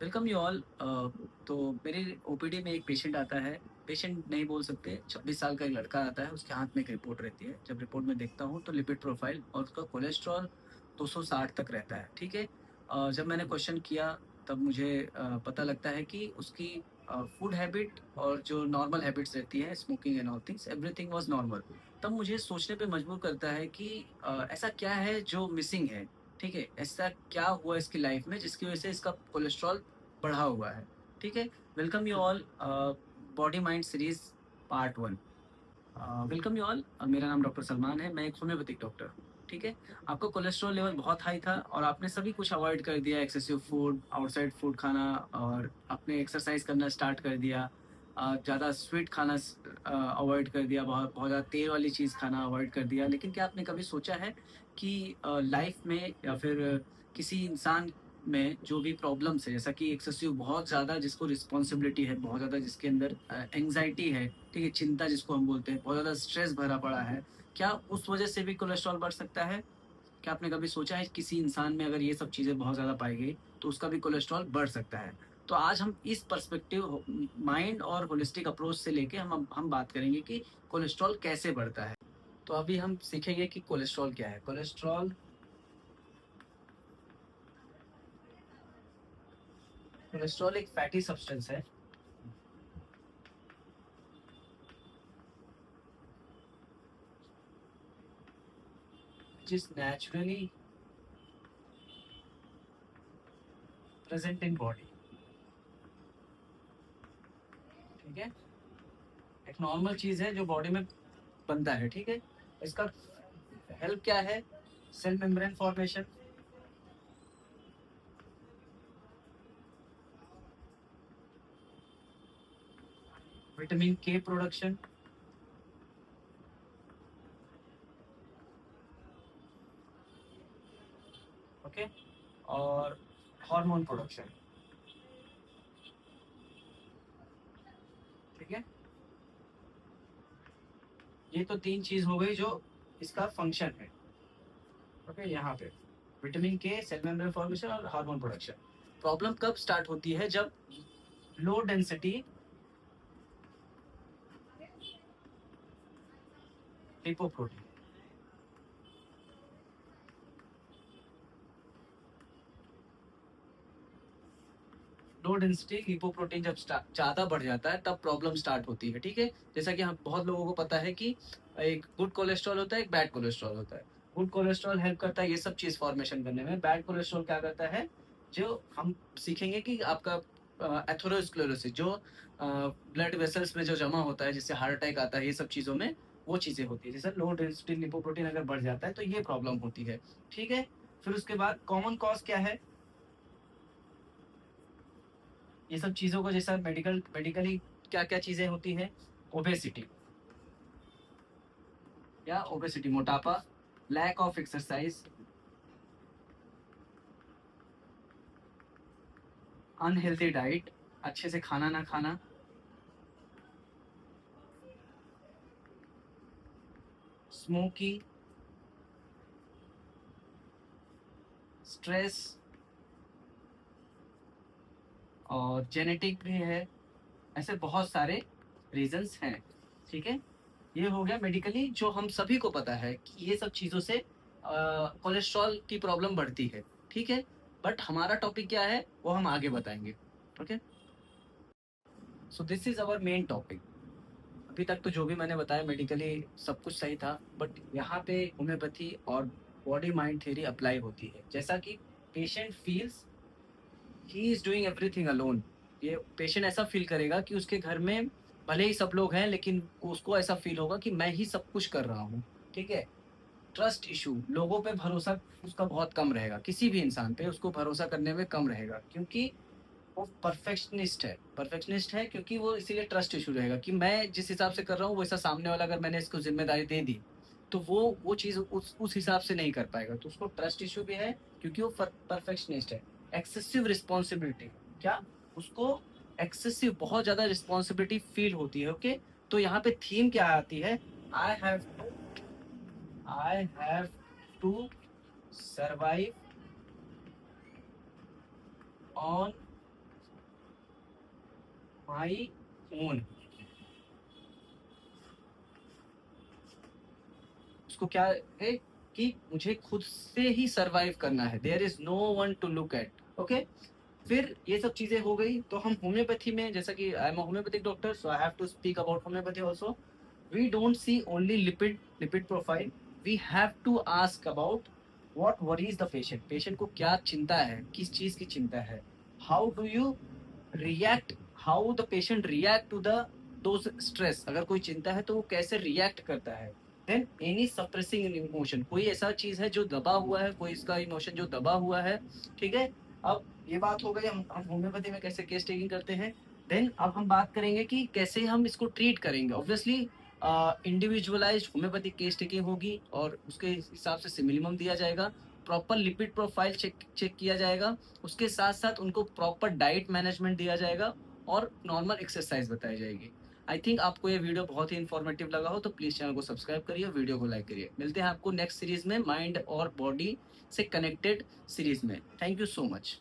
Welcome you all. तो मेरे OPD में एक पेशेंट आता है। पेशेंट नहीं बोल सकते, 26 साल का एक लड़का आता है। उसके हाथ में एक रिपोर्ट रहती है। जब रिपोर्ट में देखता हूँ तो लिपिड प्रोफाइल और उसका कोलेस्ट्रॉल 260 तक रहता है। ठीक है। जब मैंने क्वेश्चन किया तब मुझे पता लगता है कि उसकी फूड हैबिट और जो नॉर्मल हैबिट्स रहती है, smoking and all things, everything was normal. तब मुझे सोचने पे मजबूर करता है कि ऐसा क्या है जो मिसिंग है। ठीक है, ऐसा क्या हुआ इसकी लाइफ में जिसकी वजह से इसका कोलेस्ट्रॉल बढ़ा हुआ है। ठीक है। Welcome you all, body mind series part 1। Welcome you all. मेरा नाम डॉक्टर सलमान है। मैं एक होम्योपैथिक डॉक्टर हूँ। ठीक है। आपका कोलेस्ट्रॉल लेवल बहुत हाई था और आपने सभी कुछ अवॉइड कर दिया, एक्सेसिव फूड, आउटसाइड फूड खाना, और आपने एक्सरसाइज करना स्टार्ट कर दिया। ज़्यादा स्वीट खाना अवॉइड कर दिया, बहुत बहुत ज़्यादा तेल वाली चीज़ खाना अवॉइड कर दिया। लेकिन क्या आपने कभी सोचा है कि लाइफ में या फिर किसी इंसान में जो भी प्रॉब्लम्स है, जैसा कि एक्सेसिव बहुत ज़्यादा जिसको रिस्पॉन्सिबिलिटी है, बहुत ज़्यादा जिसके अंदर एंग्जाइटी है, ठीक है, चिंता जिसको हम बोलते हैं, बहुत ज़्यादा स्ट्रेस भरा पड़ा है, क्या उस वजह से भी कोलेस्ट्रॉल बढ़ सकता है? क्या आपने कभी सोचा है किसी इंसान में अगर ये सब चीज़ें बहुत ज़्यादा पाई गई तो उसका भी कोलेस्ट्रॉल बढ़ सकता है? तो आज हम इस पर्सपेक्टिव, माइंड और होलिस्टिक अप्रोच से लेके हम बात करेंगे कि कोलेस्ट्रॉल कैसे बढ़ता है। तो अभी हम सीखेंगे कि कोलेस्ट्रॉल क्या है। कोलेस्ट्रॉल एक फैटी सब्सटेंस है which is naturally present in body। ठीक है। एक नॉर्मल चीज है जो बॉडी में बनता है। ठीक है। इसका हेल्प क्या है? सेल मेम्ब्रेन फॉर्मेशन, विटामिन के प्रोडक्शन, ओके, और हार्मोन प्रोडक्शन। ठीक है। ये तो तीन चीज हो गई जो इसका फंक्शन है। ओके, यहाँ पे विटामिन के, सेल मेम्ब्रेन फॉर्मेशन और हार्मोन प्रोडक्शन। प्रॉब्लम कब स्टार्ट होती है? जब low density lipoprotein, low density lipoprotein जब ज़्यादा बढ़ जाता है तब प्रॉब्लम स्टार्ट होती है। ठीक है। जैसा कि हम बहुत लोगों को पता है कि एक गुड कोलेस्ट्रॉल होता है, एक बैड कोलेस्ट्रॉल होता है। गुड कोलेस्ट्रॉल हेल्प करता है ये सब चीज़ फॉर्मेशन करने में। बैड कोलेस्ट्रॉल क्या करता है? जो हम सीखेंगे कि आपका एथेरोस्क्लेरोसिस, जो ब्लड वेसल्स में जो जमा होता है जिससे हार्ट अटैक आता है, ये सब चीज़ों में वो चीज़ें होती है। जैसे लो डेंसिटी लिपोप्रोटीन अगर बढ़ जाता है तो ये प्रॉब्लम होती है। ठीक है। फिर उसके बाद कॉमन कॉज क्या है? ये सब चीज़ों को जैसा मेडिकली क्या-क्या चीज़ें होती हैं? ओबेसिटी, या ओबेसिटी मोटापा, lack of exercise, unhealthy diet, अच्छे से खाना ना खाना, स्मोकिंग, स्ट्रेस, और जेनेटिक भी है। ऐसे बहुत सारे रीजंस हैं। ठीक है। ये हो गया मेडिकली जो हम सभी को पता है कि ये सब चीज़ों से कोलेस्ट्रॉल की प्रॉब्लम बढ़ती है। ठीक है। बट हमारा टॉपिक क्या है वो हम आगे बताएंगे। Okay. So this is our main topic. अभी तक तो जो भी मैंने बताया मेडिकली सब कुछ सही था, बट यहाँ पे होम्योपैथी और बॉडी माइंड थ्योरी अप्लाई होती है। जैसा कि patient feels he is doing everything alone. ये पेशेंट ऐसा फील करेगा कि उसके घर में भले ही सब लोग हैं लेकिन उसको ऐसा फील होगा कि मैं ही सब कुछ कर रहा हूँ। ठीक है। ट्रस्ट इशू, लोगों पे भरोसा उसका बहुत कम रहेगा। किसी भी इंसान पे उसको भरोसा करने में कम रहेगा, क्योंकि वो परफेक्शनिस्ट है क्योंकि वो इसीलिए ट्रस्ट इशू रहेगा कि मैं जिस हिसाब से कर रहा हूँ वैसा सामने वाला अगर मैंने इसको ज़िम्मेदारी दे दी, तो वो चीज़ उस हिसाब से नहीं कर पाएगा। तो उसको ट्रस्ट इश्यू भी है क्योंकि वो परफेक्शनिस्ट है। एक्सेसिव रिस्पॉन्सिबिलिटी, क्या उसको एक्सेसिव बहुत ज़्यादा रिस्पॉन्सिबिलिटी फ़ील होती है। ओके। तो यहाँ पे थीम क्या आती है? I have to I have to survive on my own, उसको क्या है कि मुझे खुद से ही सरवाइव करना है, there is no one to look at. Okay, फिर ये सब चीजें हो गई, तो हम होम्योपैथी में, जैसा कि I am homeopathic doctor, so I have to speak about homeopathy also. We don't see only lipid profile, we have to ask about what worries the patient, patient को क्या चिंता है, किस चीज की चिंता है, how do you react, how the patient react to the those stress, अगर कोई चिंता है तो वो कैसे रिएक्ट करता है। देन एनी सप्रेसिंग इमोशन, कोई ऐसा चीज है जो दबा हुआ है, कोई इसका इमोशन जो दबा हुआ है, ठीक है। अब ये बात हो गई, हम होम्योपैथी में कैसे केस टेकिंग करते हैं। देन अब हम बात करेंगे कि कैसे हम इसको ट्रीट करेंगे। Obviously individualised homeopathic case taking होगी और उसके हिसाब से मिनिमम दिया जाएगा, proper lipid profile check check किया जाएगा, उसके साथ साथ उनको प्रॉपर डाइट मैनेजमेंट दिया जाएगा और नॉर्मल एक्सरसाइज बताई जाएगी। आई थिंक आपको ये वीडियो बहुत ही इन्फॉर्मेटिव लगा हो तो प्लीज चैनल को सब्सक्राइब करिए, वीडियो को लाइक करिए। मिलते हैं आपको नेक्स्ट सीरीज में, माइंड और बॉडी से कनेक्टेड सीरीज में। Thank you so much.